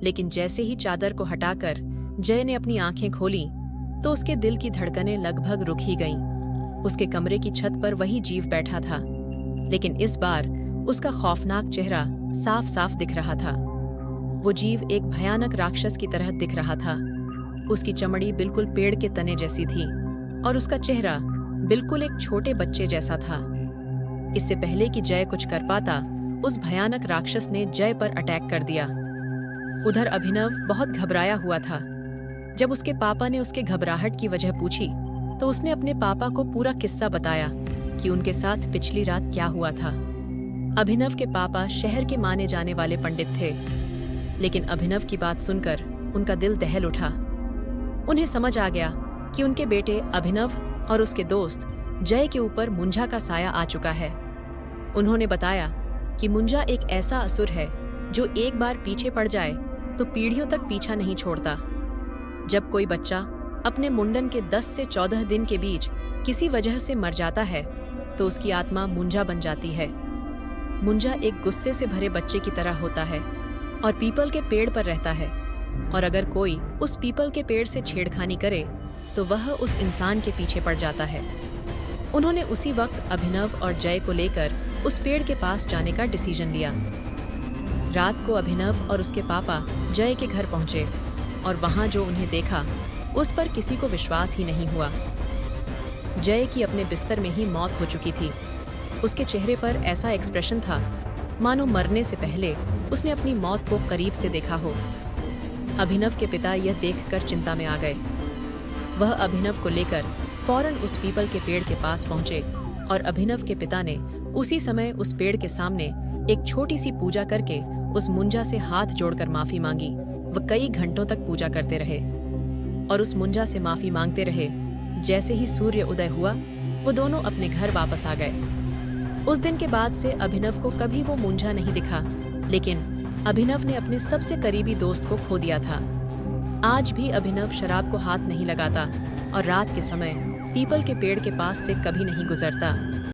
लेकिन जैसे ही चादर को हटाकर जय ने अपनी आंखें खोली तो उसके दिल की धड़कनें लगभग रुक ही गईं। उसके कमरे की छत पर वही जीव बैठा था, लेकिन इस बार उसका खौफनाक चेहरा साफ साफ दिख रहा था। वो जीव एक भयानक राक्षस की तरह दिख रहा था। उसकी चमड़ी बिल्कुल पेड़ के तने जैसी थी और उसका चेहरा बिल्कुल एक छोटे बच्चे जैसा था। इससे पहले कि जय कुछ कर पाता, उस भयानक राक्षस ने जय पर अटैक कर दिया। उधर अभिनव बहुत घबराया हुआ था। जब उसके पापा ने उसके घबराहट की वजह पूछी तो उसने अपने पापा को पूरा किस्सा बताया कि उनके साथ पिछली रात क्या हुआ था। अभिनव के पापा शहर के माने जाने वाले पंडित थे, लेकिन अभिनव की बात सुनकर उनका दिल दहल उठा। उन्हें समझ आ गया कि उनके बेटे अभिनव और उसके दोस्त जय के ऊपर मुंजा का साया आ चुका है। उन्होंने बताया कि मुंजा एक ऐसा असुर है जो एक बार पीछे पड़ जाए तो पीढ़ियों तक पीछा नहीं छोड़ता। जब कोई बच्चा अपने मुंडन के 10 से 14 दिन के बीच किसी वजह से मर जाता है तो उसकी आत्मा मुंजा बन जाती है। मुंजा एक गुस्से से भरे बच्चे की तरह होता है और पीपल के पेड़ पर रहता है, और अगर कोई उस पीपल के पेड़ से छेड़खानी करे तो वह उस इंसान के पीछे पड़ जाता है। उन्होंने उसी वक्त अभिनव और जय को लेकर उस पेड़ के पास जाने का डिसीजन लिया। रात को अभिनव और उसके पापा जय के घर पहुंचे और वहां जो उन्हें देखा उस पर किसी को विश्वास ही नहीं हुआ। जय की अपने बिस्तर में ही मौत हो चुकी थी। उसके चेहरे पर ऐसा एक्सप्रेशन था मानो मरने से पहले उसने अपनी मौत को करीब से देखा हो। अभिनव के पिता यह देखकर चिंता में आ गए। वह अभिनव को लेकर फौरन उस पीपल के पेड़ के पास पहुंचे और अभिनव के पिता ने उसी समय उस पेड़ के सामने एक छोटी सी पूजा करके उस मुंजा से हाथ जोड़कर माफी मांगी। वह कई घंटों तक पूजा करते रहे और उस मुंजा से माफी मांगते रहे। जैसे ही सूर्य उदय हुआ वो दोनों अपने घर वापस आ गए। उस दिन के बाद से अभिनव को कभी वो मुंजा नहीं दिखा, लेकिन अभिनव ने अपने सबसे करीबी दोस्त को खो दिया था। आज भी अभिनव शराब को हाथ नहीं लगाता और रात के समय पीपल के पेड़ के पास से कभी नहीं गुजरता।